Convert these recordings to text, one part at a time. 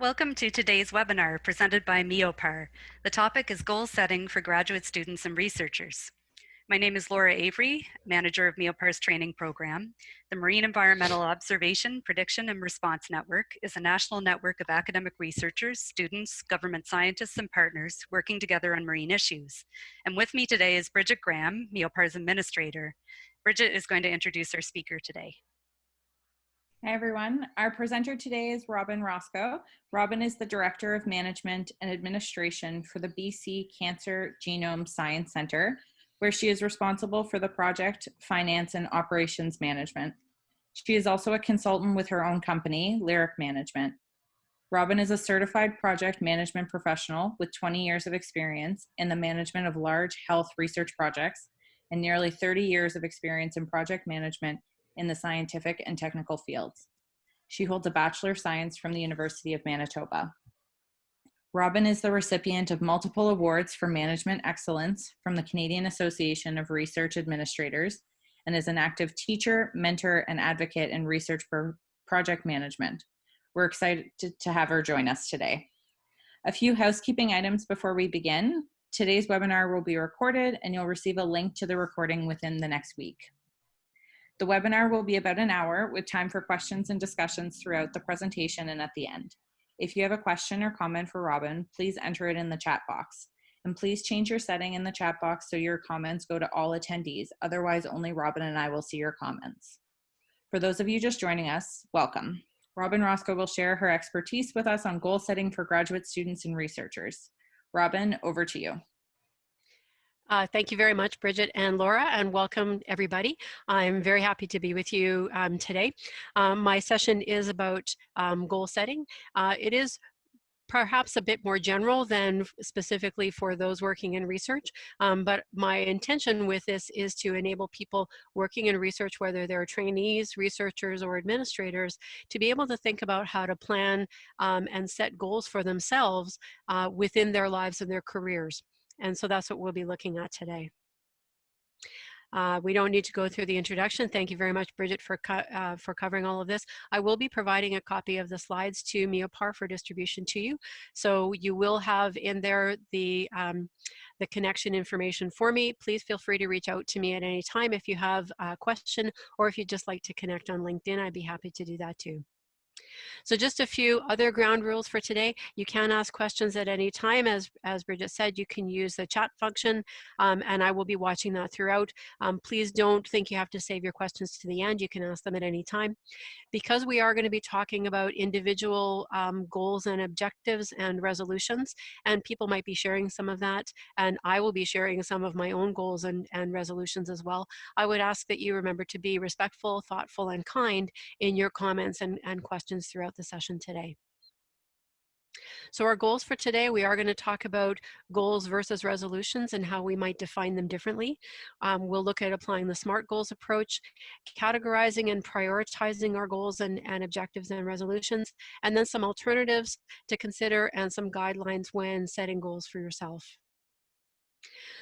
Welcome to today's webinar presented by MEOPAR. The topic is goal setting for graduate students and researchers. My name is Laura Avery, manager of MEOPAR's training program. The Marine Environmental Observation, Prediction, and Response Network is a national network of academic researchers, students, government scientists, and partners working together on marine issues. And with me today is Bridget Graham, MEOPAR's administrator. Bridget is going to introduce our speaker today. Hi everyone, our presenter today is Robyn Roscoe. Robyn is the Director of Management and Administration for the BC Cancer Genome Science Centre, where she is responsible for the project, finance, and operations management. She is also a consultant with her own company, Lyric Management. Robyn is a certified project management professional with 20 years of experience in the management of large health research projects and nearly 30 years of experience in project management in the scientific and technical fields. She holds a Bachelor of Science from the University of Manitoba. Robyn is the recipient of multiple awards for management excellence from the Canadian Association of Research Administrators and is an active teacher, mentor, and advocate in research project management. We're excited to have her join us today. A few housekeeping items before we begin. Today's webinar will be recorded and you'll receive a link to the recording within the next week. The webinar will be about an hour with time for questions and discussions throughout the presentation and at the end. If you have a question or comment for Robyn, please enter it in the chat box. And please change your setting in the chat box so your comments go to all attendees. Otherwise, only Robyn and I will see your comments. For those of you just joining us, welcome. Robyn Roscoe will share her expertise with us on goal setting for graduate students and researchers. Robyn, over to you. Thank you very much, Bridget and Laura, and welcome everybody. I'm very happy to be with you today. My session is about goal setting. It is perhaps a bit more general than specifically for those working in research, but my intention with this is to enable people working in research, whether they're trainees, researchers, or administrators, to be able to think about how to plan and set goals for themselves within their lives and their careers. And so that's what we'll be looking at today. We don't need to go through the introduction. Thank you very much, Bridget, for covering all of this. I will be providing a copy of the slides to MEOPAR for distribution to you. So you will have in there the connection information for me. Please feel free to reach out to me at any time if you have a question or if you'd just like to connect on LinkedIn. I'd be happy to do that too. So just a few other ground rules for today. You can ask questions at any time. As Bridget said, you can use the chat function, and I will be watching that throughout. Please don't think you have to save your questions to the end. You can ask them at any time. Because we are going to be talking about individual goals and objectives and resolutions, and people might be sharing some of that, and I will be sharing some of my own goals and resolutions as well, I would ask that you remember to be respectful, thoughtful, and kind in your comments and questions throughout the session today. So our goals for today, we are going to talk about goals versus resolutions and how we might define them differently. We'll look at applying the SMART goals approach, categorizing and prioritizing our goals and objectives and resolutions, and then some alternatives to consider and some guidelines when setting goals for yourself.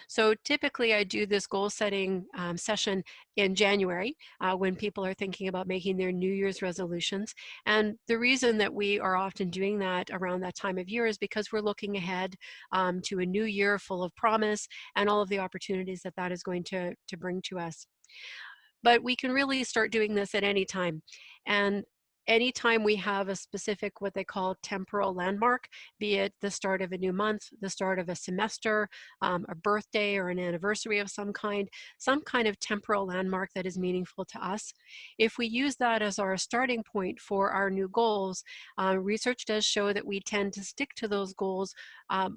So typically I do this goal setting session in January when people are thinking about making their New Year's resolutions. And the reason that we are often doing that around that time of year is because we're looking ahead to a new year full of promise and all of the opportunities that that is going to bring to us. But we can really start doing this at any time. And anytime we have a specific, what they call temporal landmark, be it the start of a new month, the start of a semester, a birthday or an anniversary of some kind of temporal landmark that is meaningful to us. If we use that as our starting point for our new goals, research does show that we tend to stick to those goals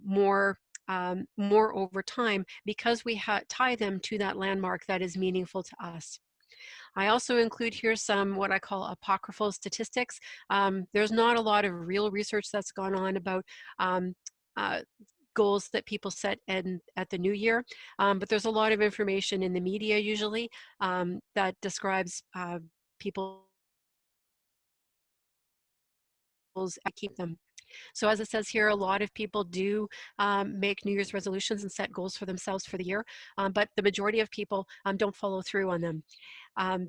more over time because we tie them to that landmark that is meaningful to us. I also include here some what I call apocryphal statistics. There's not a lot of real research that's gone on about goals that people set at the new year, but there's a lot of information in the media usually that describes people's keep them. So as it says here, a lot of people do make New Year's resolutions and set goals for themselves for the year, but the majority of people don't follow through on them.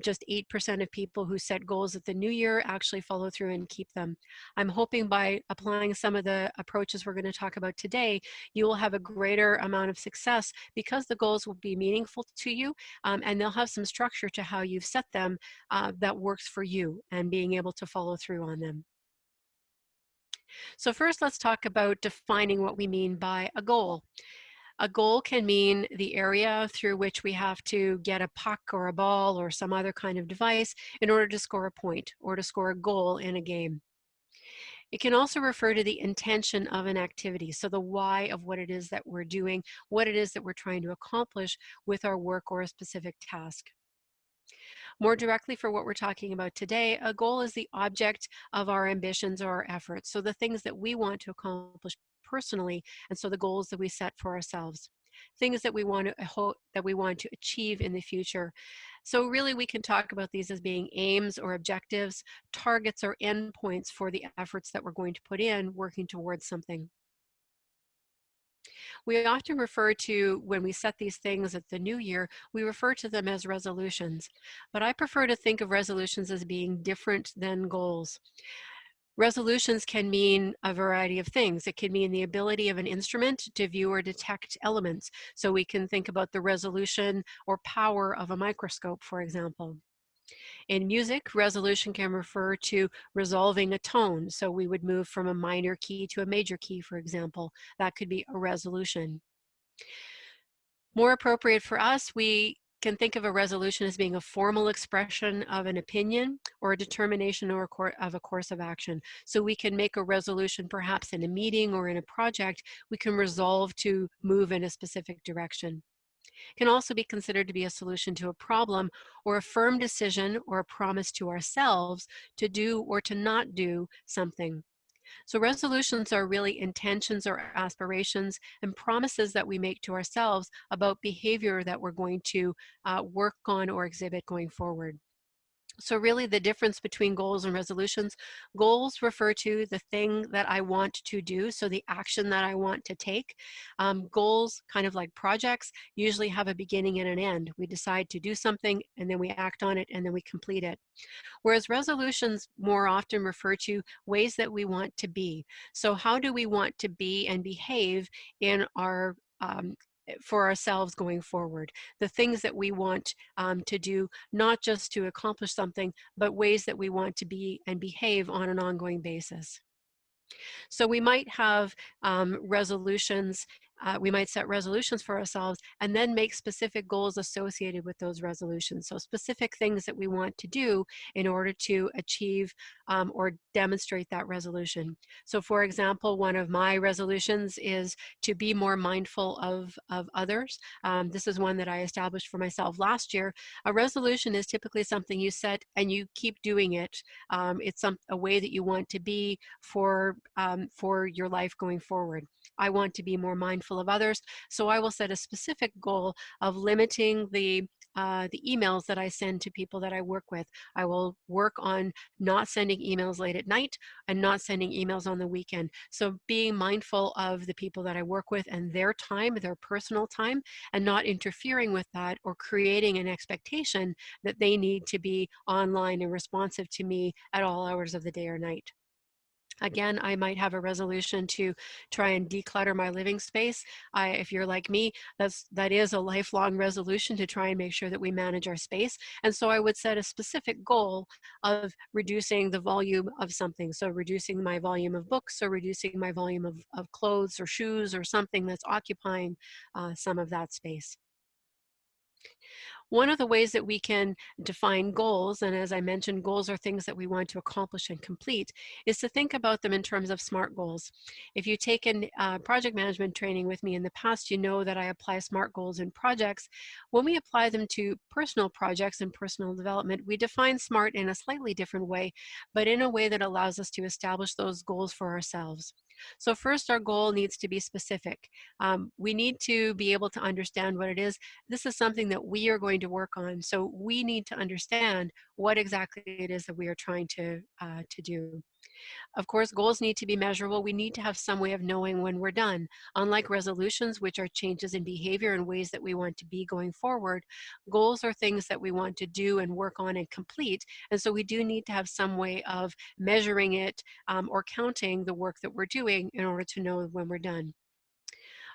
Just 8% of people who set goals at the new year actually follow through and keep them. I'm hoping by applying some of the approaches we're going to talk about today, you will have a greater amount of success because the goals will be meaningful to you, and they'll have some structure to how you've set them that works for you and being able to follow through on them. So first, let's talk about defining what we mean by a goal. A goal can mean the area through which we have to get a puck or a ball or some other kind of device in order to score a point or to score a goal in a game. It can also refer to the intention of an activity, so the why of what it is that we're doing, what it is that we're trying to accomplish with our work or a specific task. More directly for what we're talking about today, a goal is the object of our ambitions or our efforts, so the things that we want to accomplish personally, and so the goals that we set for ourselves, things that we want to achieve in the future. So really we can talk about these as being aims or objectives, targets or endpoints for the efforts that we're going to put in working towards something. We often refer to, when we set these things at the new year, we refer to them as resolutions. But I prefer to think of resolutions as being different than goals. Resolutions can mean a variety of things. It can mean the ability of an instrument to view or detect elements. So we can think about the resolution or power of a microscope, for example. In music, resolution can refer to resolving a tone. So we would move from a minor key to a major key, for example. That could be a resolution. More appropriate for us, we can think of a resolution as being a formal expression of an opinion or a determination or of a course of action. So we can make a resolution perhaps in a meeting or in a project. We can resolve to move in a specific direction. It can also be considered to be a solution to a problem or a firm decision or a promise to ourselves to do or to not do something. So resolutions are really intentions or aspirations and promises that we make to ourselves about behavior that we're going to work on or exhibit going forward. So really the difference between goals and resolutions, goals refer to the thing that I want to do, so the action that I want to take. Goals, kind of like projects, usually have a beginning and an end. We decide to do something and then we act on it and then we complete it. Whereas resolutions more often refer to ways that we want to be. So how do we want to be and behave in our for ourselves going forward, the things that we want to do, not just to accomplish something, but ways that we want to be and behave on an ongoing basis. So we might have resolutions, we might set resolutions for ourselves and then make specific goals associated with those resolutions. So specific things that we want to do in order to achieve or demonstrate that resolution. So for example, one of my resolutions is to be more mindful of others. This is one that I established for myself last year. A resolution is typically something you set and you keep doing it. It's a way that you want to be for your life going forward. I want to be more mindful of others, so I will set a specific goal of limiting the emails that I send to people that I work with. I will work on not sending emails late at night and not sending emails on the weekend. So being mindful of the people that I work with and their time, their personal time, and not interfering with that or creating an expectation that they need to be online and responsive to me at all hours of the day or night. Again, I might have a resolution to try and declutter my living space. If you're like me, that is a lifelong resolution to try and make sure that we manage our space. And so I would set a specific goal of reducing the volume of something. So reducing my volume of books or reducing my volume of clothes or shoes or something that's occupying some of that space. One of the ways that we can define goals, and as I mentioned, goals are things that we want to accomplish and complete, is to think about them in terms of SMART goals. If you've taken project management training with me in the past, you know that I apply SMART goals in projects. When we apply them to personal projects and personal development, we define SMART in a slightly different way, but in a way that allows us to establish those goals for ourselves. So first, our goal needs to be specific. We need to be able to understand what it is. This is something that we are going to work on. So we need to understand what exactly it is that we are trying to do. Of course, goals need to be measurable. We need to have some way of knowing when we're done. Unlike resolutions, which are changes in behavior and ways that we want to be going forward, goals are things that we want to do and work on and complete. And so we do need to have some way of measuring it or counting the work that we're doing in order to know when we're done.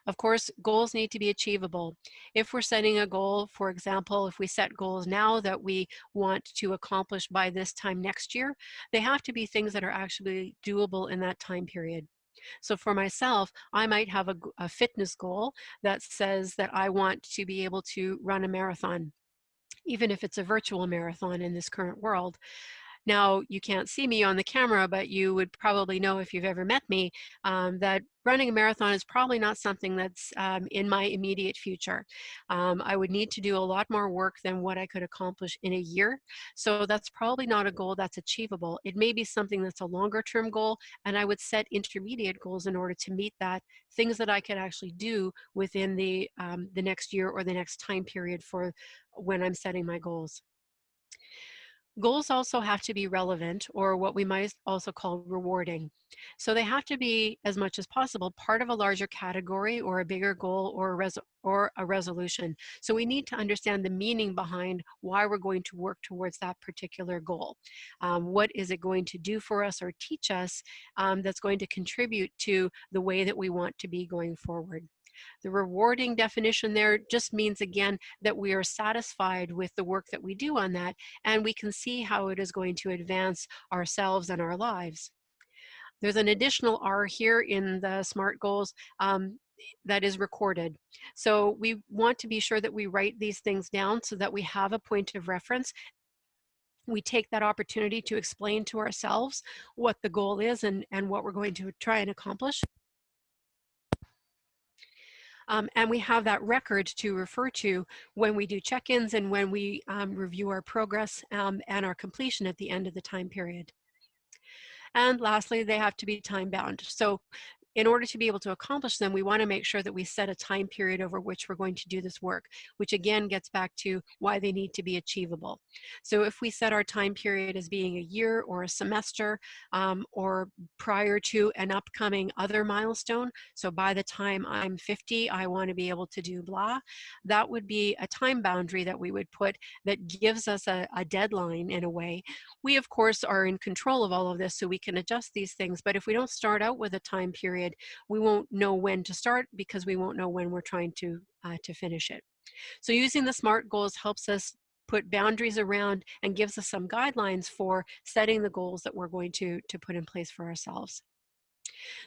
Of course, goals need to be achievable. If we're setting a goal, for example, if we set goals now that we want to accomplish by this time next year, they have to be things that are actually doable in that time period. So for myself, I might have a fitness goal that says that I want to be able to run a marathon, even if it's a virtual marathon in this current world. Now, you can't see me on the camera, but you would probably know if you've ever met me that running a marathon is probably not something that's in my immediate future. I would need to do a lot more work than what I could accomplish in a year. So that's probably not a goal that's achievable. It may be something that's a longer term goal, and I would set intermediate goals in order to meet that, things that I could actually do within the next year or the next time period for when I'm setting my goals. Goals also have to be relevant, or what we might also call rewarding. So they have to be, as much as possible, part of a larger category or a bigger goal or a resolution. So we need to understand the meaning behind why we're going to work towards that particular goal. What is it going to do for us or teach us that's going to contribute to the way that we want to be going forward? The rewarding definition there just means, again, that we are satisfied with the work that we do on that, and we can see how it is going to advance ourselves and our lives. There's an additional R here in the SMART goals that is recorded. So we want to be sure that we write these things down so that we have a point of reference. We take that opportunity to explain to ourselves what the goal is and what we're going to try and accomplish. And we have that record to refer to when we do check-ins and when we review our progress and our completion at the end of the time period. And lastly, they have to be time bound. So in order to be able to accomplish them, we want to make sure that we set a time period over which we're going to do this work, which again gets back to why they need to be achievable. So if we set our time period as being a year or a semester or prior to an upcoming other milestone, so by the time I'm 50, I want to be able to do blah, that would be a time boundary that we would put that gives us a deadline in a way. We, of course, are in control of all of this, so we can adjust these things. But if we don't start out with a time period, we won't know when to start because we won't know when we're trying to finish it. So using the SMART goals helps us put boundaries around and gives us some guidelines for setting the goals that we're going to put in place for ourselves.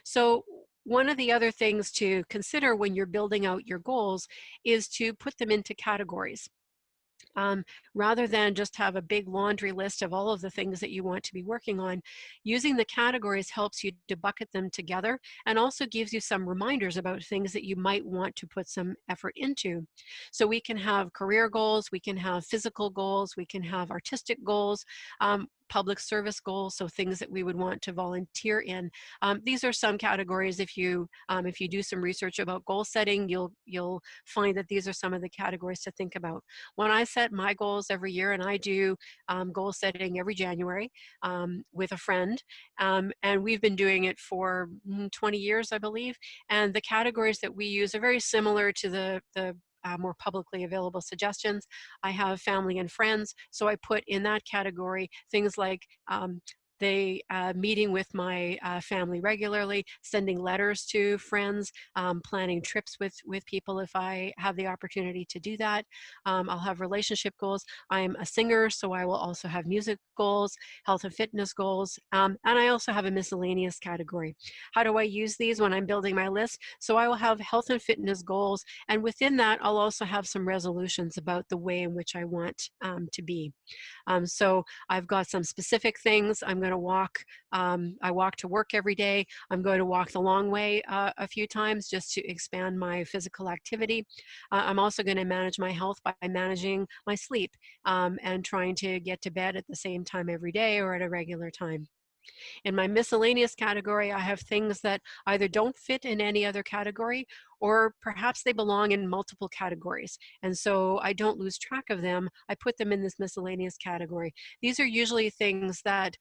So one of the other things to consider when you're building out your goals is to put them into categories. Rather than just have a big laundry list of all of the things that you want to be working on, using the categories helps you to bucket them together and also gives you some reminders about things that you might want to put some effort into. So we can have career goals, we can have physical goals, we can have artistic goals, public service goals, so things that we would want to volunteer in. These are some categories. If you do some research about goal setting, you'll find that these are some of the categories to think about. When I set my goals every year, and I do goal setting every January with a friend, and we've been doing it for 20 years, I believe, and the categories that we use are very similar to the more publicly available suggestions. I have family and friends, so I put in that category things like meeting with my family regularly, sending letters to friends, planning trips with people if I have the opportunity to do that. I'll have relationship goals. I'm a singer, so I will also have music goals, health and fitness goals, and I also have a miscellaneous category. How do I use these when I'm building my list? So I will have health and fitness goals, and within that, I'll also have some resolutions about the way in which I want to be. So I've got some specific things. I'm going to walk. I walk to work every day. I'm going to walk the long way a few times just to expand my physical activity. I'm also going to manage my health by managing my sleep and trying to get to bed at the same time every day or at a regular time. In my miscellaneous category, I have things that either don't fit in any other category, or perhaps they belong in multiple categories. And so I don't lose track of them. I put them in this miscellaneous category. These are usually things that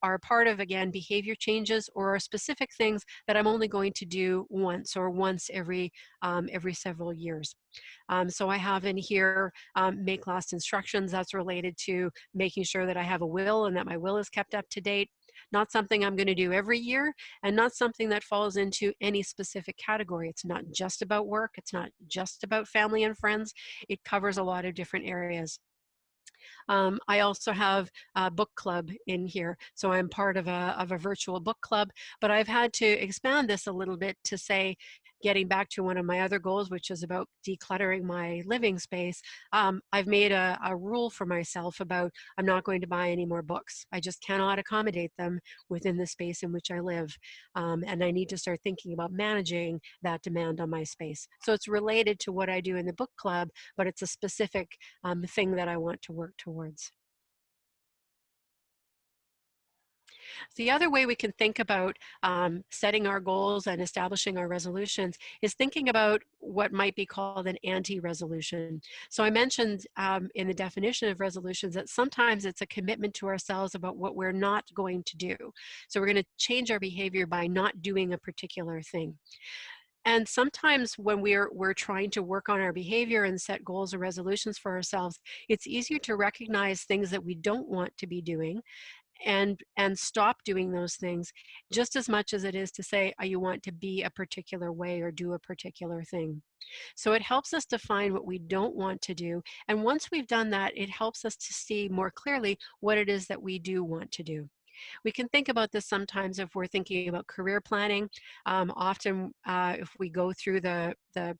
are part of, again, behavior changes, or are specific things that I'm only going to do once, or once every several years. So I have in here make last instructions. That's related to making sure that I have a will and that my will is kept up to date. Not something I'm going to do every year, and not something that falls into any specific category. It's not just about work. It's not just about family and friends. It covers a lot of different areas. I also have a book club in here. So I'm part of a virtual book club, but I've had to expand this a little bit to say, getting back to one of my other goals, which is about decluttering my living space, I've made a rule for myself about I'm not going to buy any more books. I just cannot accommodate them within the space in which I live. And I need to start thinking about managing that demand on my space. So it's related to what I do in the book club, but it's a specific thing that I want to work towards. The other way we can think about setting our goals and establishing our resolutions is thinking about what might be called an anti-resolution. So I mentioned in the definition of resolutions that sometimes it's a commitment to ourselves about what we're not going to do. So we're going to change our behavior by not doing a particular thing. And sometimes when we're trying to work on our behavior and set goals or resolutions for ourselves, it's easier to recognize things that we don't want to be doing and stop doing those things, just as much as it is to say you want to be a particular way or do a particular thing. So it helps us define what we don't want to do. And once we've done that, it helps us to see more clearly what it is that we do want to do. We can think about this sometimes if we're thinking about career planning. Often if we go through the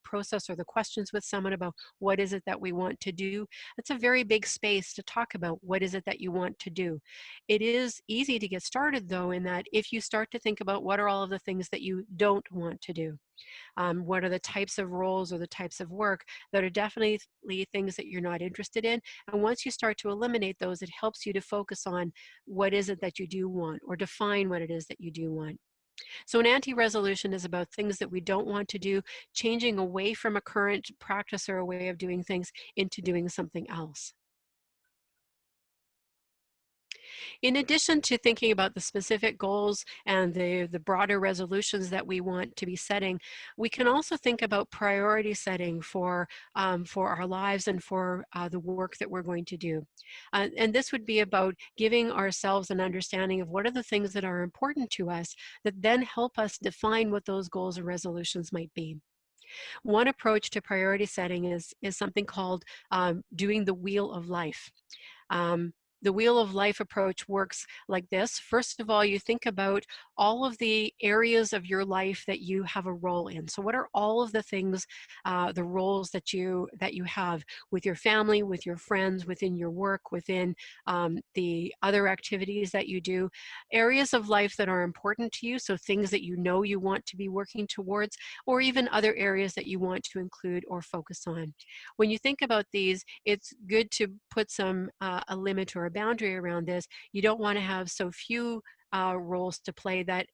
process or the questions with someone about what is it that we want to do, it's a very big space to talk about what is it that you want to do. It is easy to get started, though, in that if you start to think about what are all of the things that you don't want to do. What are the types of roles or the types of work that are definitely things that you're not interested in? And once you start to eliminate those, it helps you to focus on what is it that you do want, or define what it is that you do want. So an anti-resolution is about things that we don't want to do, changing away from a current practice or a way of doing things into doing something else. In addition to thinking about the specific goals and the broader resolutions that we want to be setting, we can also think about priority setting for our lives and for the work that we're going to do. And this would be about giving ourselves an understanding of what are the things that are important to us that then help us define what those goals and resolutions might be. One approach to priority setting is something called doing the wheel of life. Um, the wheel of life approach works like this. First of all, you think about all of the areas of your life that you have a role in. So what are all of the things, the roles that you have with your family, with your friends, within your work, within the other activities that you do, areas of life that are important to you, so things that you know you want to be working towards, or even other areas that you want to include or focus on. When you think about these, it's good to put a limit or a boundary around this. You don't want to have so few roles to play that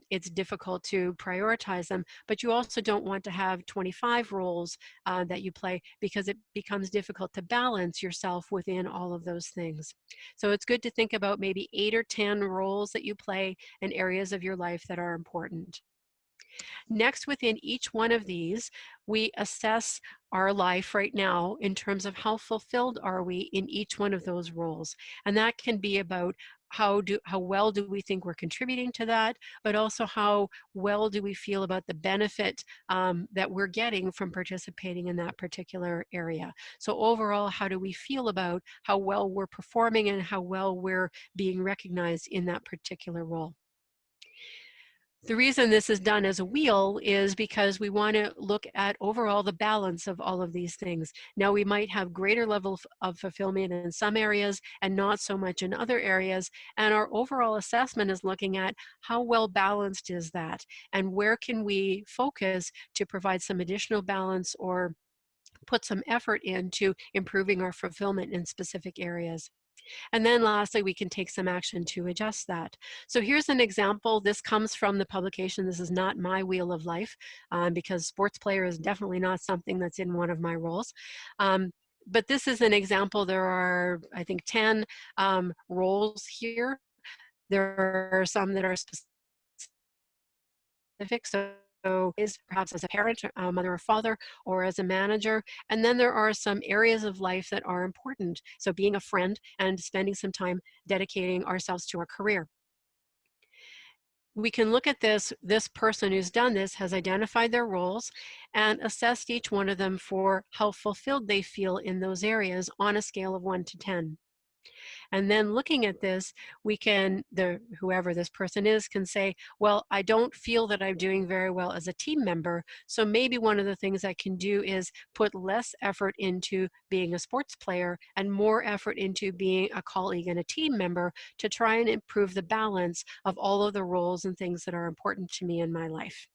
it's difficult to prioritize them, but you also don't want to have 25 roles that you play, because it becomes difficult to balance yourself within all of those things. So it's good to think about maybe 8 or 10 roles that you play and areas of your life that are important. Next, within each one of these, we assess our life right now in terms of how fulfilled are we in each one of those roles. And that can be about how well do we think we're contributing to that, but also how well do we feel about the benefit that we're getting from participating in that particular area. So overall, how do we feel about how well we're performing and how well we're being recognized in that particular role. The reason this is done as a wheel is because we want to look at overall the balance of all of these things. Now, we might have greater level of fulfillment in some areas and not so much in other areas, and our overall assessment is looking at how well balanced is that, and where can we focus to provide some additional balance or put some effort into improving our fulfillment in specific areas. And then lastly, we can take some action to adjust that. So here's an example. This comes from the publication. This is not my wheel of life, because sports player is definitely not something that's in one of my roles. But this is an example. There are, I think, 10 roles here. There are some that are specific. So is perhaps as a parent, a mother or father, or as a manager. And then there are some areas of life that are important. So being a friend and spending some time dedicating ourselves to our career. We can look at this person who's done this has identified their roles and assessed each one of them for how fulfilled they feel in those areas on a scale of 1 to 10. And then looking at this, we can, whoever this person is can say, well, I don't feel that I'm doing very well as a team member. So maybe one of the things I can do is put less effort into being a sports player and more effort into being a colleague and a team member to try and improve the balance of all of the roles and things that are important to me in my life.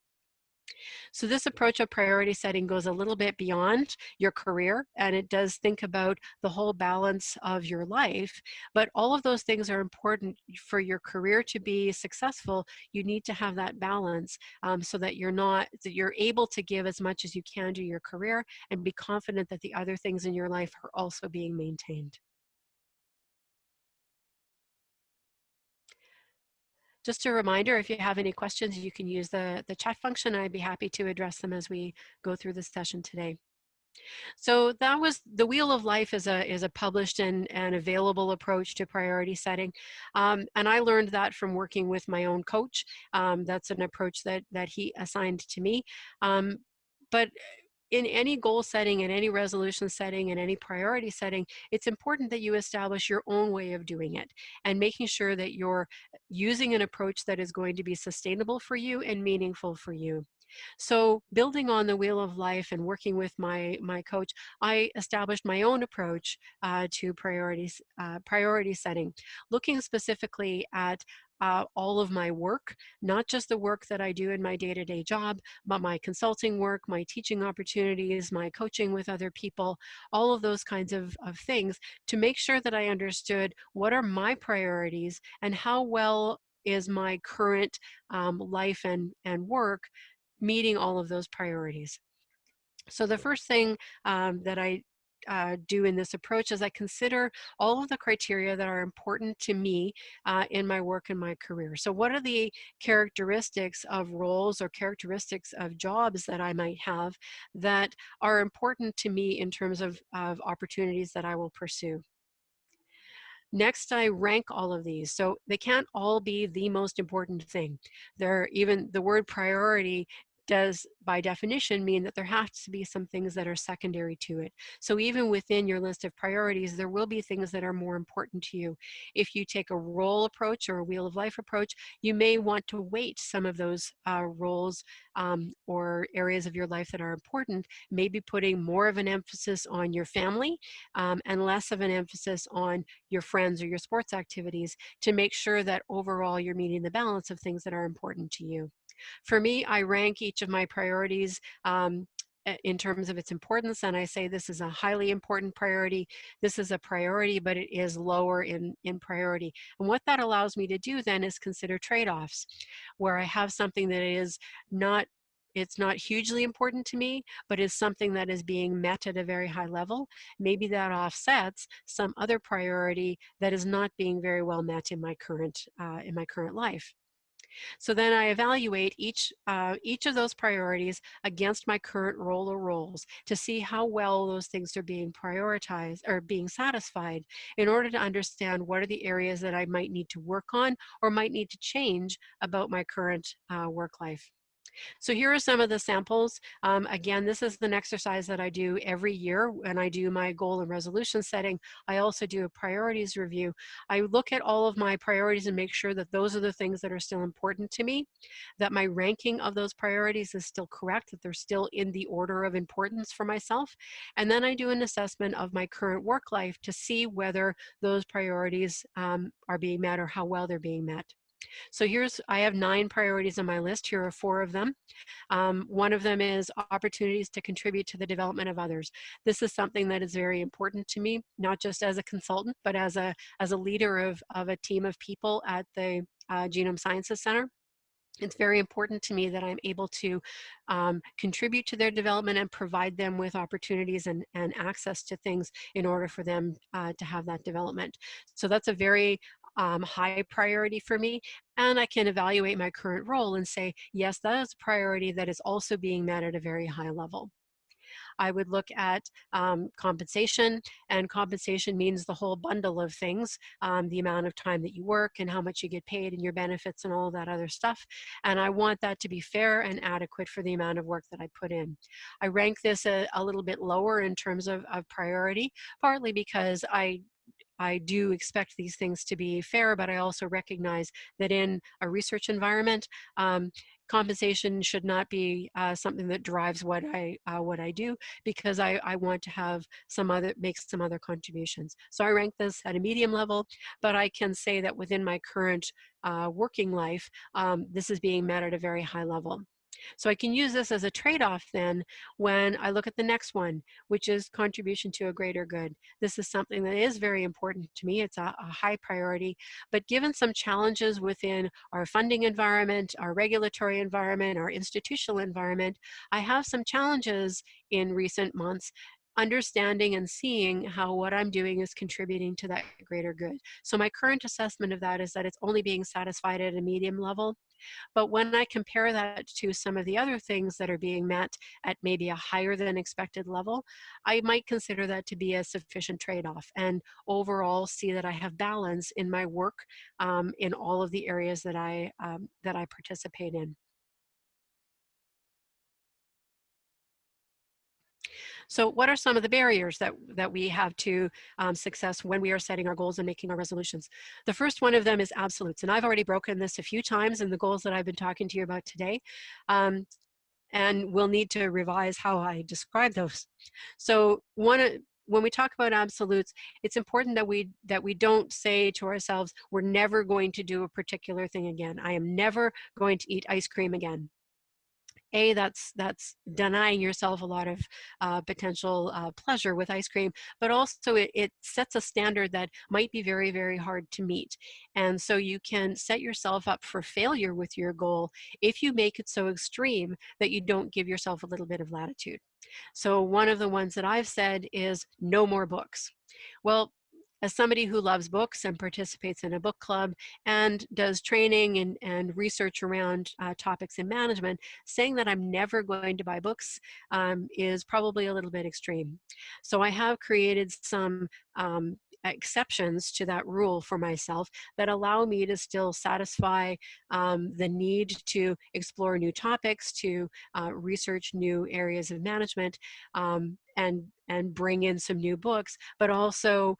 So this approach of priority setting goes a little bit beyond your career, and it does think about the whole balance of your life. But all of those things are important for your career to be successful. You need to have that balance, so that you're able to give as much as you can to your career and be confident that the other things in your life are also being maintained. Just a reminder, if you have any questions, you can use the chat function. I'd be happy to address them as we go through this session today. So that was the Wheel of Life is a published and available approach to priority setting. And I learned that from working with my own coach. That's an approach that he assigned to me. But in any goal setting, in any resolution setting, in any priority setting, it's important that you establish your own way of doing it and making sure that you're using an approach that is going to be sustainable for you and meaningful for you. So building on the Wheel of Life and working with my coach, I established my own approach to priority setting, looking specifically at all of my work, not just the work that I do in my day-to-day job, but my consulting work, my teaching opportunities, my coaching with other people, all of those kinds of things, to make sure that I understood what are my priorities and how well is my current life and work meeting all of those priorities. So the first thing that I do in this approach is I consider all of the criteria that are important to me in my work and my career. So what are the characteristics of roles or characteristics of jobs that I might have that are important to me in terms of opportunities that I will pursue? Next, I rank all of these. So they can't all be the most important thing. Even the word priority does by definition mean that there has to be some things that are secondary to it. So even within your list of priorities, there will be things that are more important to you. If you take a role approach or a Wheel of Life approach, you may want to weight some of those roles or areas of your life that are important, maybe putting more of an emphasis on your family and less of an emphasis on your friends or your sports activities, to make sure that overall you're meeting the balance of things that are important to you. For me, I rank each of my priorities in terms of its importance, and I say this is a highly important priority. This is a priority, but it is lower in priority. And what that allows me to do then is consider trade-offs, where I have something that is not it's not hugely important to me, but is something that is being met at a very high level. Maybe that offsets some other priority that is not being very well met in my current life. So then I evaluate each of those priorities against my current role or roles to see how well those things are being prioritized or being satisfied, in order to understand what are the areas that I might need to work on or might need to change about my current work life. So here are some of the samples. Again, this is an exercise that I do every year when I do my goal and resolution setting. I also do a priorities review. I look at all of my priorities and make sure that those are the things that are still important to me, that my ranking of those priorities is still correct, that they're still in the order of importance for myself. And then I do an assessment of my current work life to see whether those priorities are being met or how well they're being met. So I have 9 priorities on my list. Here are 4 of them. One of them is opportunities to contribute to the development of others. This is something that is very important to me, not just as a consultant, but as a leader of a team of people at the Genome Sciences Center. It's very important to me that I'm able to contribute to their development and provide them with opportunities and access to things in order for them to have that development. So that's a very high priority for me. And I can evaluate my current role and say, yes, that is a priority that is also being met at a very high level. I would look at compensation, and compensation means the whole bundle of things, the amount of time that you work and how much you get paid and your benefits and all that other stuff. And I want that to be fair and adequate for the amount of work that I put in. I rank this a little bit lower in terms of priority, partly because I do expect these things to be fair, but I also recognize that in a research environment, compensation should not be something that drives what I do, because I want to have make some other contributions. So I rank this at a medium level, but I can say that within my current working life, this is being met at a very high level. So I can use this as a trade-off then when I look at the next one, which is contribution to a greater good. This is something that is very important to me. It's a high priority, but given some challenges within our funding environment, our regulatory environment, our institutional environment, I have some challenges in recent months understanding and seeing how what I'm doing is contributing to that greater good. So my current assessment of that is that it's only being satisfied at a medium level. But when I compare that to some of the other things that are being met at maybe a higher than expected level, I might consider that to be a sufficient trade-off, and overall see that I have balance in my work in all of the areas that I participate in. So what are some of the barriers that we have to success when we are setting our goals and making our resolutions? The first one of them is absolutes. And I've already broken this a few times in the goals that I've been talking to you about today. And we'll need to revise how I describe those. So when we talk about absolutes, it's important that we don't say to ourselves, we're never going to do a particular thing again. I am never going to eat ice cream again. That's denying yourself a lot of potential pleasure with ice cream, but also it sets a standard that might be very, very hard to meet. And so you can set yourself up for failure with your goal if you make it so extreme that you don't give yourself a little bit of latitude. So one of the ones that I've said is no more books. Well, as somebody who loves books and participates in a book club and does training and research around topics in management, saying that I'm never going to buy books is probably a little bit extreme. So I have created some exceptions to that rule for myself that allow me to still satisfy the need to explore new topics, to research new areas of management, and bring in some new books, but also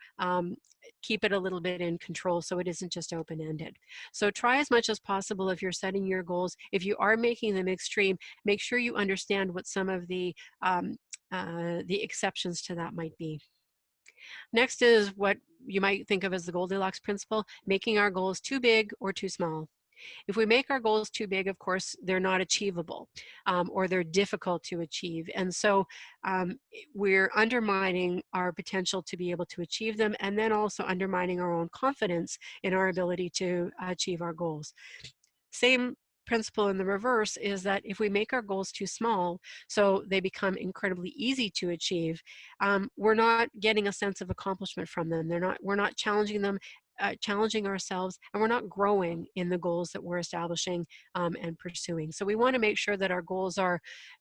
keep it a little bit in control so it isn't just open-ended. So try as much as possible if you're setting your goals. If you are making them extreme, make sure you understand what some of the exceptions to that might be. Next is what you might think of as the Goldilocks principle, making our goals too big or too small. If we make our goals too big, of course, they're not achievable, or they're difficult to achieve. And so we're undermining our potential to be able to achieve them, and then also undermining our own confidence in our ability to achieve our goals. Same principle in the reverse is that if we make our goals too small, so they become incredibly easy to achieve, we're not getting a sense of accomplishment from them. We're not challenging them, challenging ourselves, and we're not growing in the goals that we're establishing and pursuing. So we want to make sure that our goals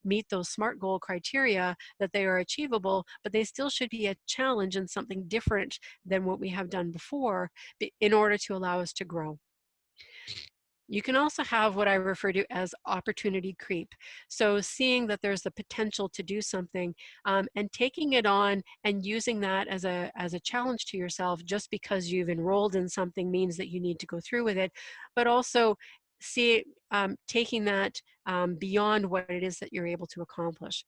meet those SMART goal criteria, that they are achievable, but they still should be a challenge and something different than what we have done before in order to allow us to grow. You can also have what I refer to as opportunity creep. So seeing that there's the potential to do something and taking it on and using that as a challenge to yourself just because you've enrolled in something means that you need to go through with it, but also taking that beyond what it is that you're able to accomplish.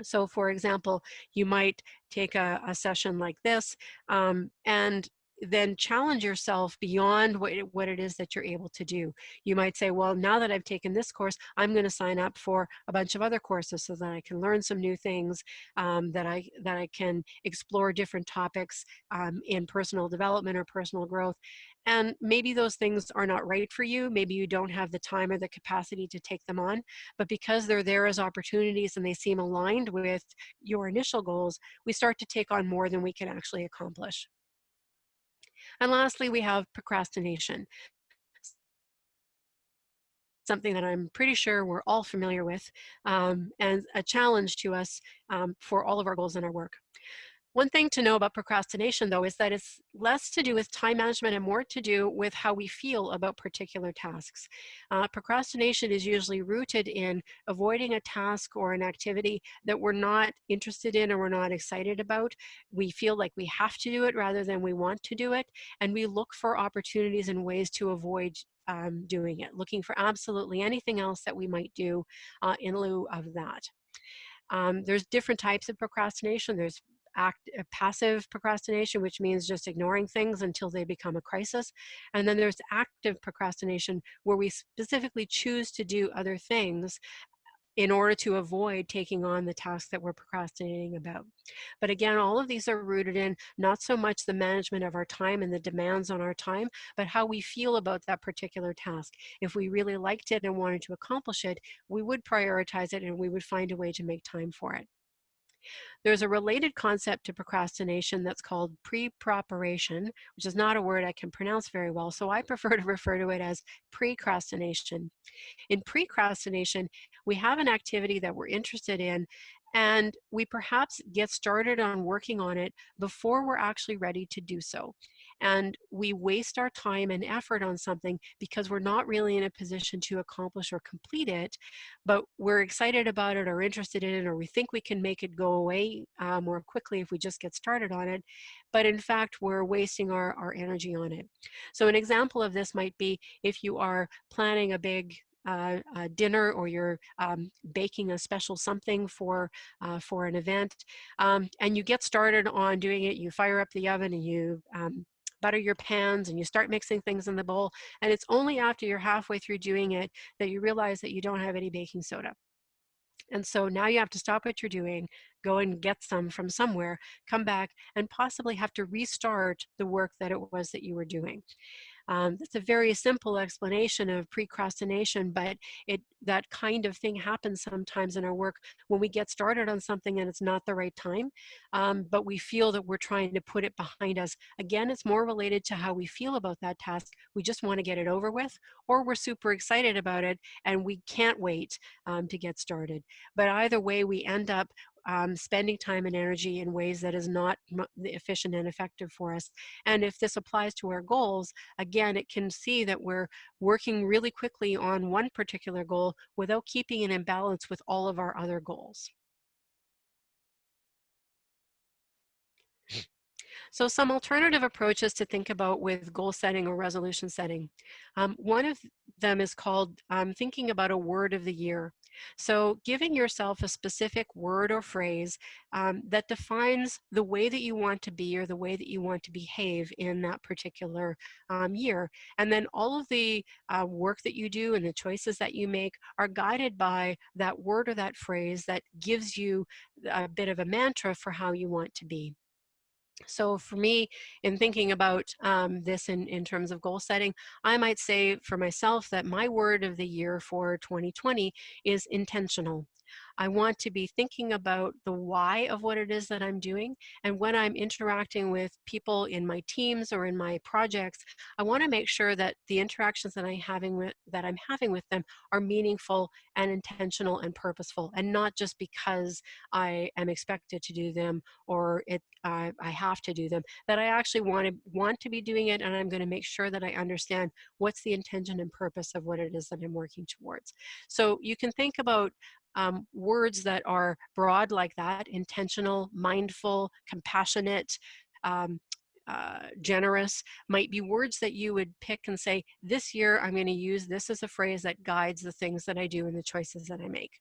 So for example, you might take a session like this and then challenge yourself beyond what it is that you're able to do. You might say, well, now that I've taken this course, I'm going to sign up for a bunch of other courses so that I can learn some new things, that I can explore different topics in personal development or personal growth. And maybe those things are not right for you. Maybe you don't have the time or the capacity to take them on, but because they're there as opportunities and they seem aligned with your initial goals, we start to take on more than we can actually accomplish. And lastly, we have procrastination, something that I'm pretty sure we're all familiar with, and a challenge to us for all of our goals in our work. One thing to know about procrastination, though, is that it's less to do with time management and more to do with how we feel about particular tasks. Procrastination is usually rooted in avoiding a task or an activity that we're not interested in or we're not excited about. We feel like we have to do it rather than we want to do it, and we look for opportunities and ways to avoid doing it, looking for absolutely anything else that we might do in lieu of that. There's different types of procrastination. There's passive procrastination, which means just ignoring things until they become a crisis. And then there's active procrastination, where we specifically choose to do other things in order to avoid taking on the task that we're procrastinating about. But again, all of these are rooted in not so much the management of our time and the demands on our time, but how we feel about that particular task. If we really liked it and wanted to accomplish it, we would prioritize it and we would find a way to make time for it. There's a related concept to procrastination that's called pre-properation, which is not a word I can pronounce very well, so I prefer to refer to it as precrastination. In precrastination, we have an activity that we're interested in, and we perhaps get started on working on it before we're actually ready to do so. And we waste our time and effort on something because we're not really in a position to accomplish or complete it, but we're excited about it or interested in it, or we think we can make it go away more quickly if we just get started on it. But in fact, we're wasting our energy on it. So an example of this might be if you are planning a big dinner, or you're baking a special something for an event, and you get started on doing it. You fire up the oven and you butter your pans and you start mixing things in the bowl, and it's only after you're halfway through doing it that you realize that you don't have any baking soda. And so now you have to stop what you're doing, go and get some from somewhere, come back, and possibly have to restart the work that it was that you were doing. That's a very simple explanation of precrastination, but that kind of thing happens sometimes in our work when we get started on something and it's not the right time, but we feel that we're trying to put it behind us. Again, it's more related to how we feel about that task. We just want to get it over with, or we're super excited about it and we can't wait to get started. But either way, we end up spending time and energy in ways that is not efficient and effective for us. And if this applies to our goals, again, it can see that we're working really quickly on one particular goal without keeping it in balance with all of our other goals. So some alternative approaches to think about with goal setting or resolution setting. One of them is called thinking about a word of the year. So giving yourself a specific word or phrase that defines the way that you want to be or the way that you want to behave in that particular year. And then all of the work that you do and the choices that you make are guided by that word or that phrase that gives you a bit of a mantra for how you want to be. So for me, in thinking about this in terms of goal setting, I might say for myself that my word of the year for 2020 is intentional. I want to be thinking about the why of what it is that I'm doing. And when I'm interacting with people in my teams or in my projects, I want to make sure that the interactions that I'm having with them are meaningful and intentional and purposeful, and not just because I am expected to do them or I have to do them, that I actually want to be doing it, and I'm going to make sure that I understand what's the intention and purpose of what it is that I'm working towards. So you can think about words that are broad like that: intentional, mindful, compassionate, generous, might be words that you would pick and say, this year I'm going to use this as a phrase that guides the things that I do and the choices that I make.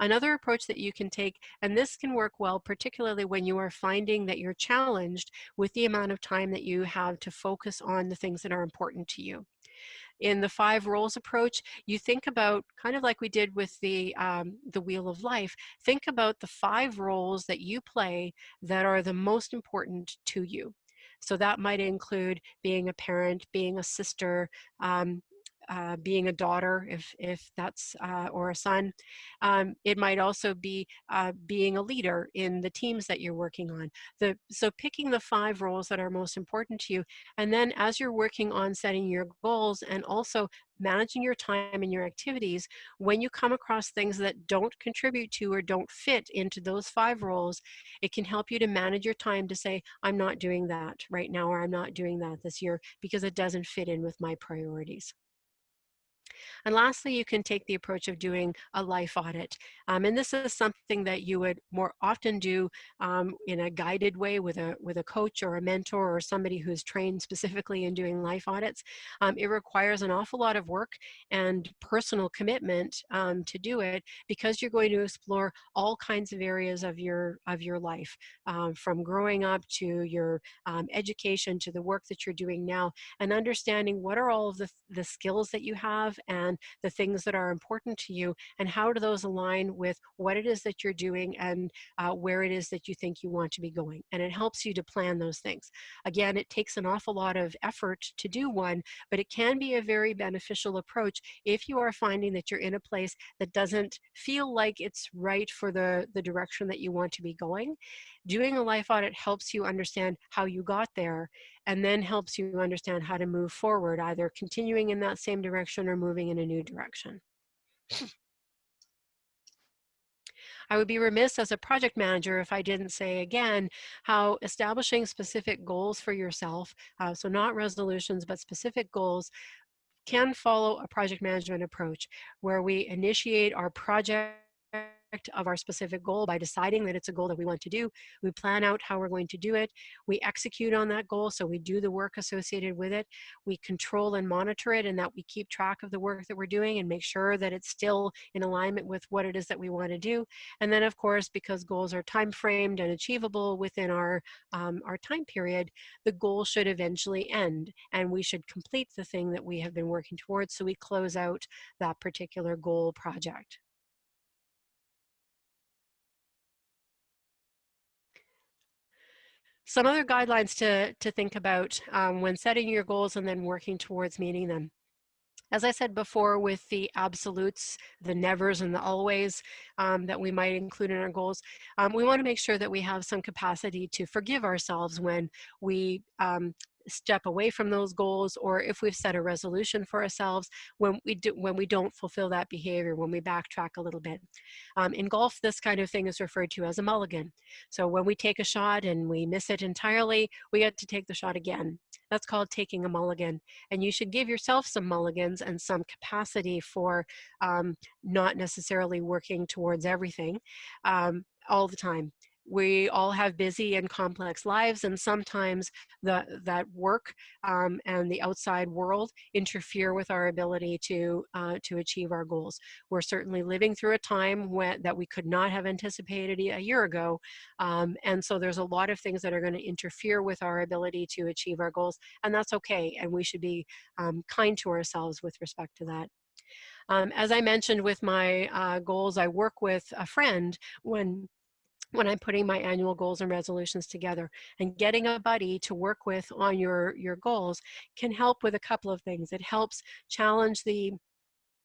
Another approach that you can take, and this can work well, particularly when you are finding that you're challenged with the amount of time that you have to focus on the things that are important to you. In the 5 roles approach, you think about, kind of like we did with the Wheel of Life, think about the 5 roles that you play that are the most important to you. So that might include being a parent, being a sister, um, being a daughter, if that's, or a son. It might also be being a leader in the teams that you're working on. So picking the 5 roles that are most important to you, and then as you're working on setting your goals and also managing your time and your activities, when you come across things that don't contribute to or don't fit into those 5 roles, it can help you to manage your time to say, I'm not doing that right now, or I'm not doing that this year because it doesn't fit in with my priorities. And lastly, you can take the approach of doing a life audit. And this is something that you would more often do in a guided way with a coach or a mentor or somebody who's trained specifically in doing life audits. It requires an awful lot of work and personal commitment to do it, because you're going to explore all kinds of areas of your life, from growing up to your education to the work that you're doing now, and understanding what are all of the skills that you have and the things that are important to you, and how do those align with what it is that you're doing and where it is that you think you want to be going. And it helps you to plan those things. Again, it takes an awful lot of effort to do one, but it can be a very beneficial approach if you are finding that you're in a place that doesn't feel like it's right for the direction that you want to be going. Doing a life audit helps you understand how you got there, and then helps you understand how to move forward, either continuing in that same direction or moving in a new direction. I would be remiss as a project manager if I didn't say again how establishing specific goals for yourself, so not resolutions, but specific goals, can follow a project management approach where we initiate our project of our specific goal by deciding that it's a goal that we want to do. We plan out how we're going to do it. We execute on that goal, so we do the work associated with it. We control and monitor it, and that we keep track of the work that we're doing and make sure that it's still in alignment with what it is that we want to do. And then, of course, because goals are time framed and achievable within our time period, the goal should eventually end, and we should complete the thing that we have been working towards, so we close out that particular goal project. Some other guidelines to think about when setting your goals and then working towards meeting them. As I said before, with the absolutes, the nevers and the always that we might include in our goals, we want to make sure that we have some capacity to forgive ourselves when we step away from those goals, or if we've set a resolution for ourselves, when we don't fulfill that behavior, when we backtrack a little bit. In golf, this kind of thing is referred to as a mulligan. So when we take a shot and we miss it entirely, we get to take the shot again. That's called taking a mulligan. And you should give yourself some mulligans and some capacity for not necessarily working towards everything all the time. We all have busy and complex lives, and sometimes that work and the outside world interfere with our ability to achieve our goals. We're certainly living through a time that we could not have anticipated a year ago, and so there's a lot of things that are going to interfere with our ability to achieve our goals, and that's okay, and we should be kind to ourselves with respect to that. As I mentioned with my goals, I work with a friend when I'm putting my annual goals and resolutions together. And getting a buddy to work with on your goals can help with a couple of things. It helps challenge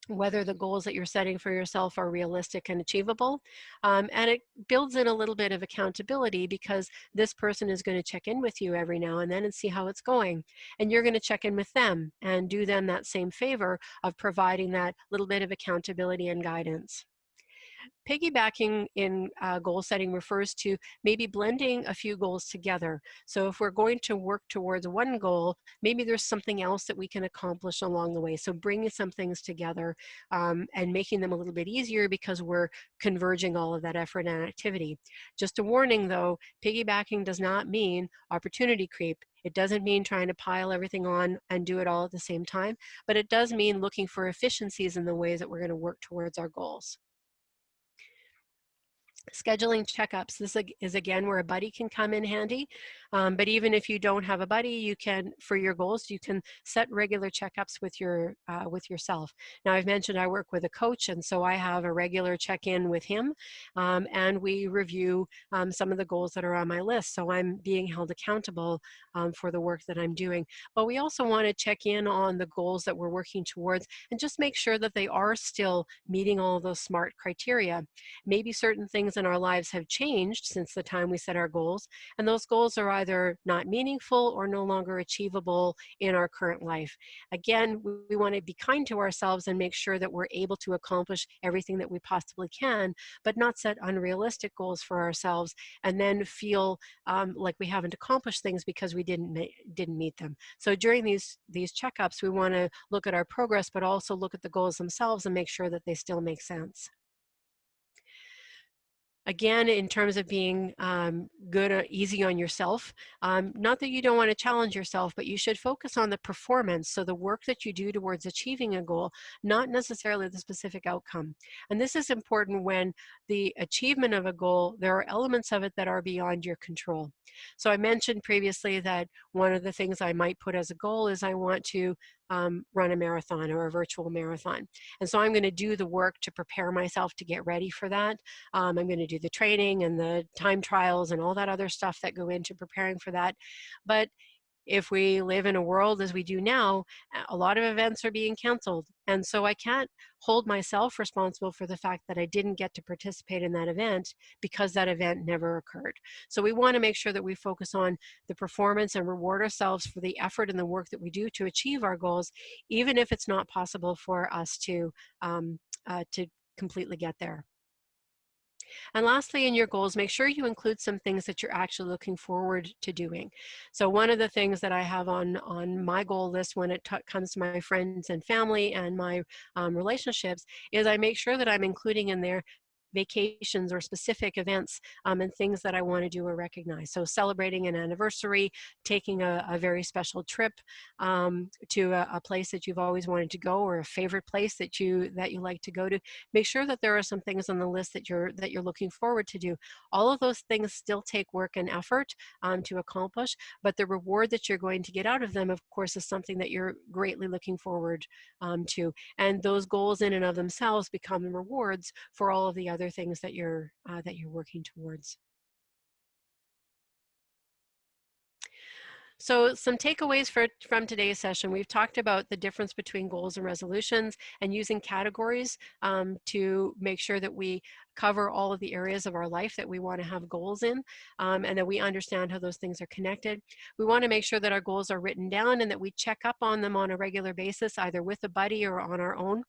whether the goals that you're setting for yourself are realistic and achievable. And it builds in a little bit of accountability, because this person is going to check in with you every now and then and see how it's going. And you're going to check in with them and do them that same favor of providing that little bit of accountability and guidance. Piggybacking in goal setting refers to maybe blending a few goals together. So if we're going to work towards one goal, maybe there's something else that we can accomplish along the way. So bringing some things together and making them a little bit easier, because we're converging all of that effort and activity. Just a warning though, piggybacking does not mean opportunity creep. It doesn't mean trying to pile everything on and do it all at the same time, but it does mean looking for efficiencies in the ways that we're going to work towards our goals. Scheduling checkups. This is again where a buddy can come in handy. But even if you don't have a buddy, you can, for your goals, you can set regular checkups with yourself. Now, I've mentioned I work with a coach, and so I have a regular check-in with him, and we review some of the goals that are on my list. So I'm being held accountable for the work that I'm doing. But we also want to check in on the goals that we're working towards and just make sure that they are still meeting all of those SMART criteria. Maybe certain things in our lives have changed since the time we set our goals, and those goals are either not meaningful or no longer achievable in our current life. Again, we want to be kind to ourselves and make sure that we're able to accomplish everything that we possibly can, but not set unrealistic goals for ourselves and then feel like we haven't accomplished things because we didn't meet them. So during these checkups, we want to look at our progress, but also look at the goals themselves and make sure that they still make sense. Again, in terms of being good or easy on yourself, not that you don't want to challenge yourself, but you should focus on the performance, so the work that you do towards achieving a goal, not necessarily the specific outcome. And this is important when the achievement of a goal, there are elements of it that are beyond your control. So I mentioned previously that one of the things I might put as a goal is I want to run a marathon or a virtual marathon. And so I'm going to do the work to prepare myself to get ready for that. I'm going to do the training and the time trials and all that other stuff that go into preparing for that. But if we live in a world as we do now, a lot of events are being canceled. And so I can't hold myself responsible for the fact that I didn't get to participate in that event because that event never occurred. So we want to make sure that we focus on the performance and reward ourselves for the effort and the work that we do to achieve our goals, even if it's not possible for us to completely get there. And lastly, in your goals, make sure you include some things that you're actually looking forward to doing. So one of the things that I have on my goal list when it comes to my friends and family and my relationships is I make sure that I'm including in there vacations or specific events and things that I want to do or recognize. So celebrating an anniversary, taking a very special trip to a place that you've always wanted to go, or a favorite place that you like to go to. Make sure that there are some things on the list that you're looking forward to do. All of those things still take work and effort to accomplish, but the reward that you're going to get out of them, of course, is something that you're greatly looking forward to. And those goals in and of themselves become rewards for all of the other things that you're working towards. So some takeaways from today's session. We've talked about the difference between goals and resolutions and using categories to make sure that we cover all of the areas of our life that we want to have goals in, and that we understand how those things are connected. We want to make sure that our goals are written down and that we check up on them on a regular basis, either with a buddy or on our own.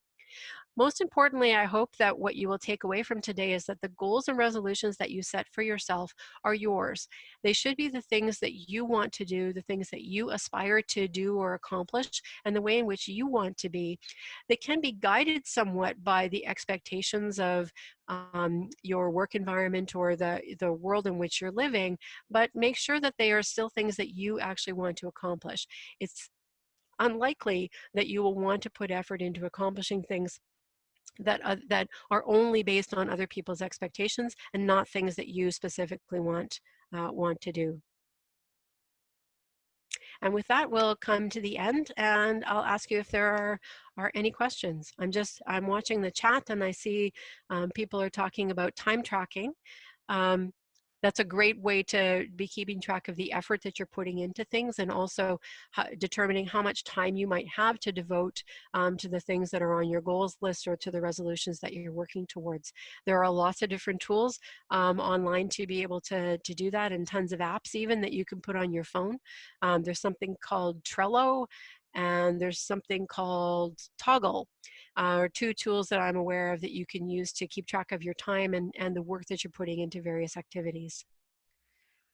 Most importantly, I hope that what you will take away from today is that the goals and resolutions that you set for yourself are yours. They should be the things that you want to do, the things that you aspire to do or accomplish, and the way in which you want to be. They can be guided somewhat by the expectations of your work environment or the world in which you're living, but make sure that they are still things that you actually want to accomplish. It's unlikely that you will want to put effort into accomplishing things that are only based on other people's expectations and not things that you specifically want to do. And with that, we'll come to the end, and I'll ask you if there are any questions. I'm watching the chat, and I see people are talking about time tracking. That's a great way to be keeping track of the effort that you're putting into things, and also determining how much time you might have to devote to the things that are on your goals list or to the resolutions that you're working towards. There are lots of different tools online to be able to do that, and tons of apps even that you can put on your phone. There's something called Trello, and there's something called Toggle. Are two tools that I'm aware of that you can use to keep track of your time and the work that you're putting into various activities.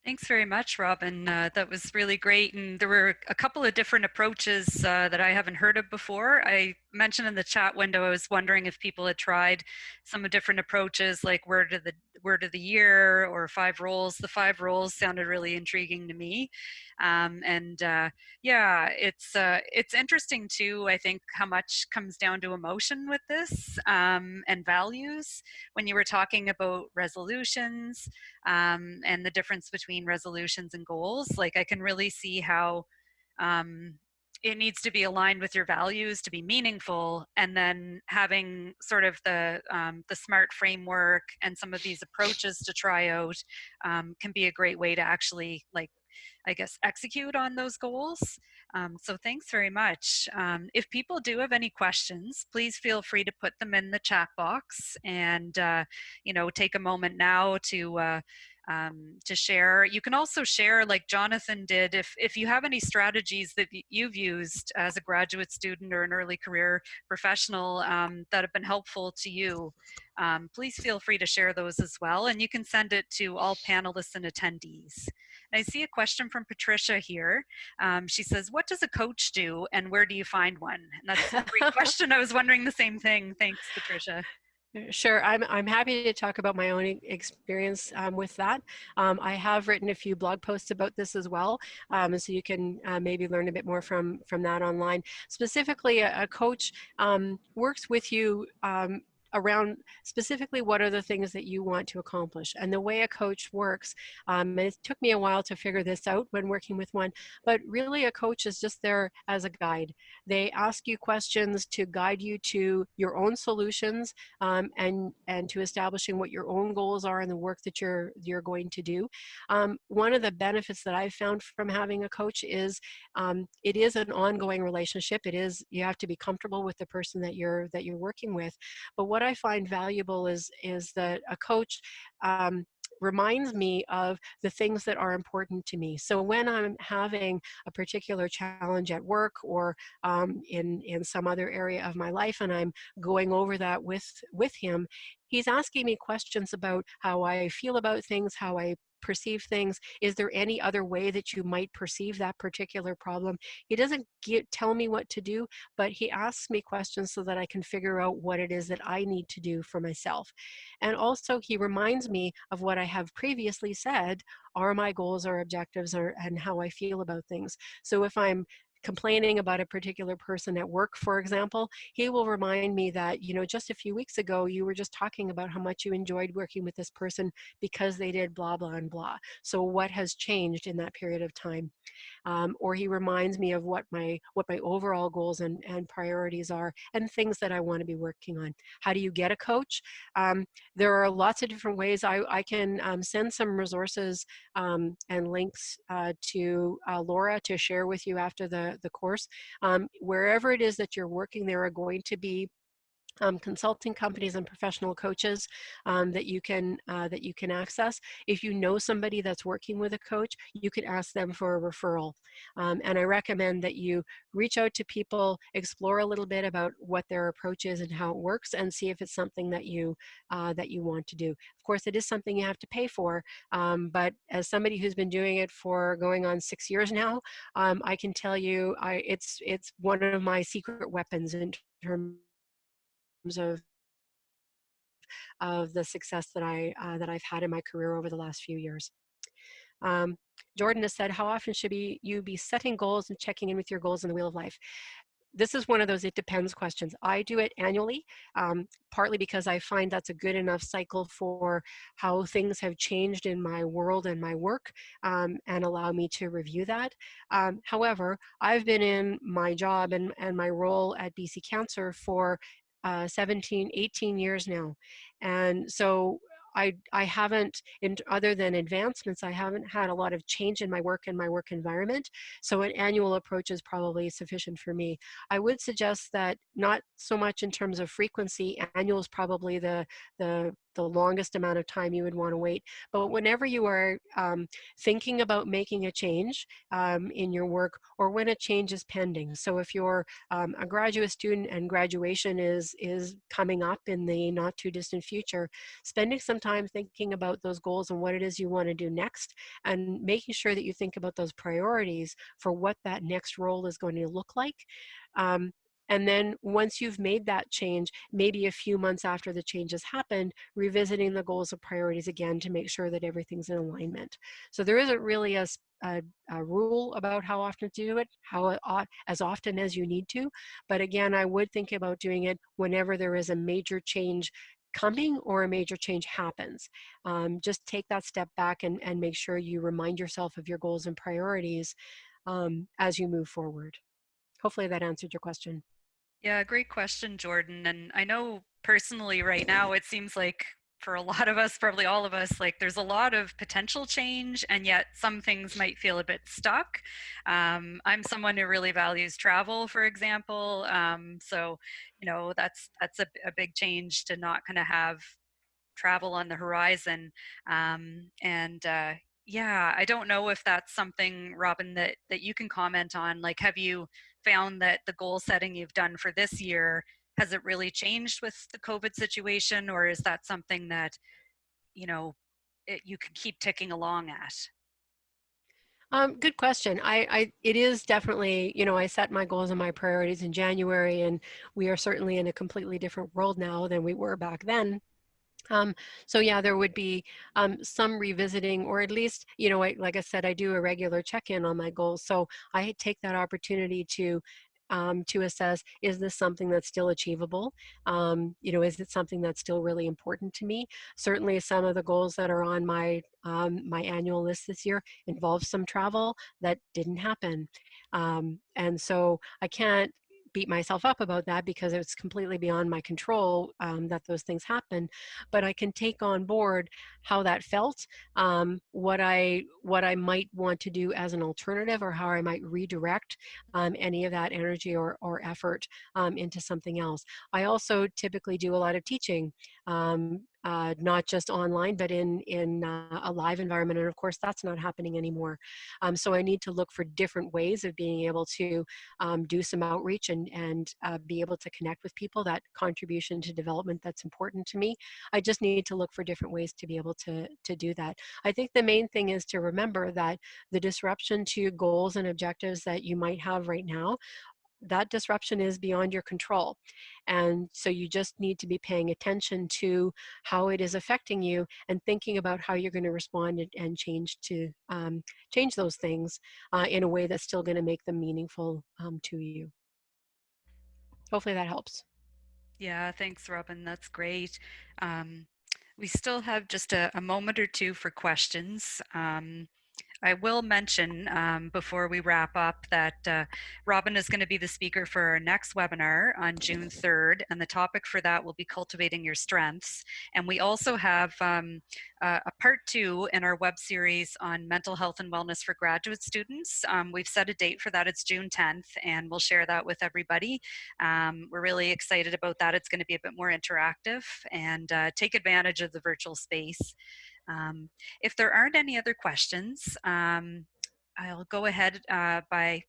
Thanks very much, Robyn. That was really great. And there were a couple of different approaches that I haven't heard of before. I mentioned in the chat window, I was wondering if people had tried some different approaches like word of the year or 5 roles. The 5 roles sounded really intriguing to me. Yeah, it's interesting too, I think, how much comes down to emotion with this and values. When you were talking about resolutions, and the difference between resolutions and goals. Like I can really see how um, it needs to be aligned with your values to be meaningful, and then having sort of the SMART framework and some of these approaches to try out can be a great way to actually, like, I guess, execute on those goals. So thanks very much. If people do have any questions, please feel free to put them in the chat box, and take a moment now to share. You can also share, like Jonathan did, if you have any strategies that you've used as a graduate student or an early career professional that have been helpful to you. Please feel free to share those as well, and you can send it to all panelists and attendees. I see a question from Patricia here. She says, what does a coach do and where do you find one? And that's a great question. I was wondering the same thing. Thanks, Patricia. Sure, I'm happy to talk about my own experience with that. I have written a few blog posts about this as well, so you can maybe learn a bit more from that online. Specifically, a coach works with you around specifically what are the things that you want to accomplish. And the way a coach works, and it took me a while to figure this out when working with one, but really a coach is just there as a guide. They ask you questions to guide you to your own solutions, and to establishing what your own goals are and the work that you're going to do. One of the benefits that I've found from having a coach is it is an ongoing relationship. You have to be comfortable with the person that you're working with. But what I find valuable is that a coach reminds me of the things that are important to me. So when I'm having a particular challenge at work or in some other area of my life, and I'm going over that with him, he's asking me questions about how I feel about things, how I perceive things. Is there any other way that you might perceive that particular problem? He doesn't tell me what to do, but he asks me questions so that I can figure out what it is that I need to do for myself. And also he reminds me of what I have previously said are my goals or objectives, and how I feel about things. So if I'm complaining about a particular person at work, for example, he will remind me that, just a few weeks ago, you were just talking about how much you enjoyed working with this person because they did blah, blah, and blah. So what has changed in that period of time? Or he reminds me of what my overall goals and priorities are, and things that I want to be working on. How do you get a coach? There are lots of different ways. I can send some resources and links to Laura to share with you after the course. Wherever it is that you're working, there are going to be consulting companies and professional coaches that you can access. If you know somebody that's working with a coach, you could ask them for a referral. And I recommend that you reach out to people, explore a little bit about what their approach is and how it works, and see if it's something that you want to do. Of course, it is something you have to pay for, but as somebody who's been doing it for going on 6 years now, I can tell you it's one of my secret weapons in terms of the success that I've had in my career over the last few years. Jordan has said, how often should you be setting goals and checking in with your goals in the wheel of life? This is one of those it depends questions. I do it annually, partly because I find that's a good enough cycle for how things have changed in my world and my work, and allow me to review that. However, I've been in my job and my role at BC Cancer for 17, 18 years now. And so I haven't, other than advancements, I haven't had a lot of change in my work and my work environment. So an annual approach is probably sufficient for me. I would suggest that not so much in terms of frequency. Annual is probably the longest amount of time you would want to wait. But whenever you are thinking about making a change in your work, or when a change is pending. So if you're a graduate student and graduation is coming up in the not too distant future, spending some time thinking about those goals and what it is you want to do next, and making sure that you think about those priorities for what that next role is going to look like. And then once you've made that change, maybe a few months after the change has happened, revisiting the goals and priorities again to make sure that everything's in alignment. So there isn't really a rule about how often to do it, as often as you need to. But again, I would think about doing it whenever there is a major change coming or a major change happens. Just take that step back and make sure you remind yourself of your goals and priorities as you move forward. Hopefully that answered your question. Yeah, great question, Jordan. And I know personally right now, it seems like for a lot of us, probably all of us, like there's a lot of potential change, and yet some things might feel a bit stuck. I'm someone who really values travel, for example. So, you know, that's a big change to not kind of have travel on the horizon. And yeah, I don't know if that's something, Robyn, that you can comment on. Like, have you found that the goal setting you've done for this year, has it really changed with the COVID situation, or is that something that, you know, you can keep ticking along at? Good question. It is definitely, you know, I set my goals and my priorities in January, and we are certainly in a completely different world now than we were back then. So yeah, there would be some revisiting, or at least, you know, like I said, I do a regular check-in on my goals. So I take that opportunity to assess, is this something that's still achievable? You know, is it something that's still really important to me? Certainly some of the goals that are on my my annual list this year involve some travel that didn't happen. And so I can't beat myself up about that because it's completely beyond my control that those things happen. But I can take on board how that felt, what I might want to do as an alternative, or how I might redirect any of that energy or effort into something else. I also typically do a lot of teaching. Not just online, but in a live environment, and of course that's not happening anymore. So I need to look for different ways of being able to do some outreach and be able to connect with people. That contribution to development that's important to me. I just need to look for different ways to be able to do that. I think the main thing is to remember that the disruption to goals and objectives that you might have right now, that disruption is beyond your control. And so you just need to be paying attention to how it is affecting you, and thinking about how you're going to respond and change those things in a way that's still going to make them meaningful to you. Hopefully that helps. Yeah, thanks, Robyn. That's great. Um, we still have just a moment or two for questions. I will mention before we wrap up that Robyn is going to be the speaker for our next webinar on June 3rd, and the topic for that will be cultivating your strengths. And we also have a part 2 in our web series on mental health and wellness for graduate students. We've set a date for that. It's June 10th, and we'll share that with everybody. We're really excited about that. It's going to be a bit more interactive and take advantage of the virtual space. If there aren't any other questions, I'll go ahead by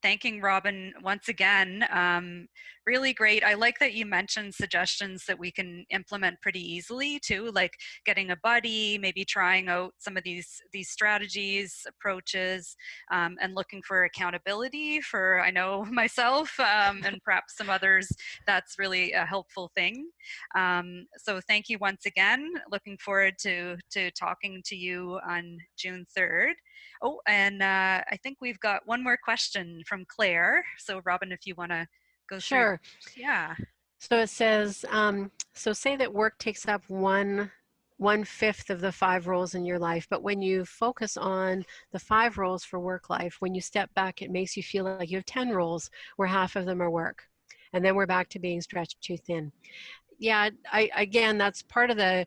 thanking Robyn once again. Really great. I like that you mentioned suggestions that we can implement pretty easily too, like getting a buddy, maybe trying out some of these strategies, approaches, and looking for accountability for, I know, myself and perhaps some others. That's really a helpful thing. So thank you once again. Looking forward to talking to you on June 3rd. Oh, and I think we've got one more question from Claire. So Robyn, if you want to go through. Sure. Yeah. So it says, so say that work takes up one-fifth of the 5 roles in your life, but when you focus on the 5 roles for work life, when you step back, it makes you feel like you have 10 roles where half of them are work. And then we're back to being stretched too thin. Yeah, again, that's part of the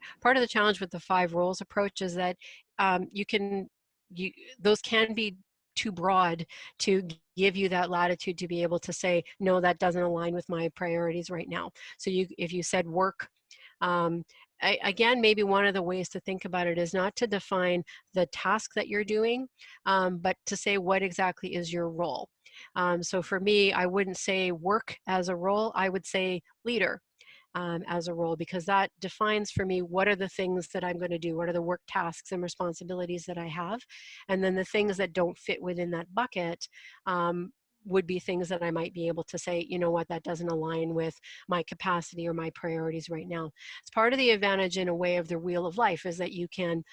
challenge with the 5 roles approach, is that those can be too broad to give you that latitude to be able to say, no, that doesn't align with my priorities right now. So if you said work, again, maybe one of the ways to think about it is not to define the task that you're doing, but to say what exactly is your role. So for me, I wouldn't say work as a role, I would say leader as a role, because that defines for me what are the things that I'm going to do, what are the work tasks and responsibilities that I have, and then the things that don't fit within that bucket would be things that I might be able to say, you know what, that doesn't align with my capacity or my priorities right now. It's part of the advantage in a way of the wheel of life is that you can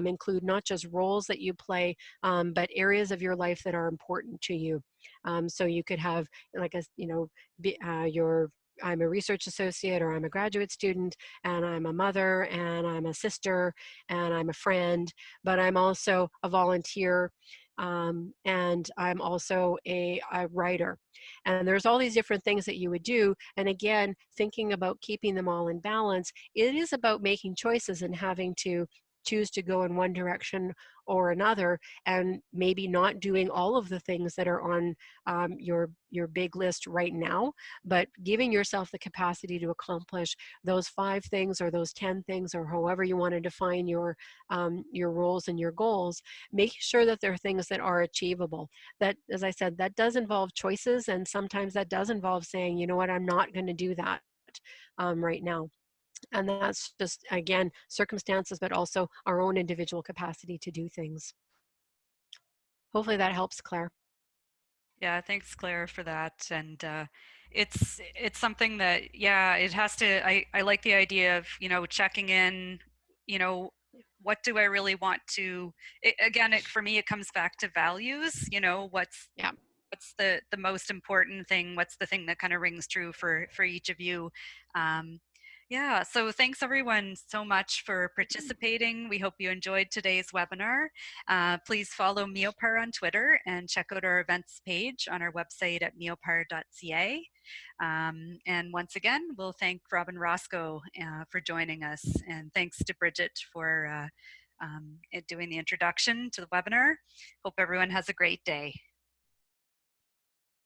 include not just roles that you play, but areas of your life that are important to you. So you could have like a, you know, your I'm a research associate or I'm a graduate student and I'm a mother and I'm a sister and I'm a friend, but I'm also a volunteer and I'm also a writer. And there's all these different things that you would do. And again, thinking about keeping them all in balance, it is about making choices and having to choose to go in one direction or another, and maybe not doing all of the things that are on your big list right now, but giving yourself the capacity to accomplish those 5 things or those 10 things or however you want to define your roles and your goals, making sure that there are things that are achievable. That, as I said, that does involve choices, and sometimes that does involve saying, you know what, I'm not going to do that right now. And that's just, again, circumstances, but also our own individual capacity to do things. Hopefully that helps, Claire. Yeah, thanks, Claire, for that. And it's something that, yeah, it has to. I like the idea of, you know, checking in. You know, what do I really want to? Again, for me, it comes back to values. You know, Yeah. what's the most important thing? What's the thing that kind of rings true for each of you? Um, yeah, so thanks everyone so much for participating. We hope you enjoyed today's webinar. Please follow Meopar on Twitter and check out our events page on our website at meopar.ca. And once again, we'll thank Robyn Roscoe for joining us, and thanks to Bridget for doing the introduction to the webinar. Hope everyone has a great day.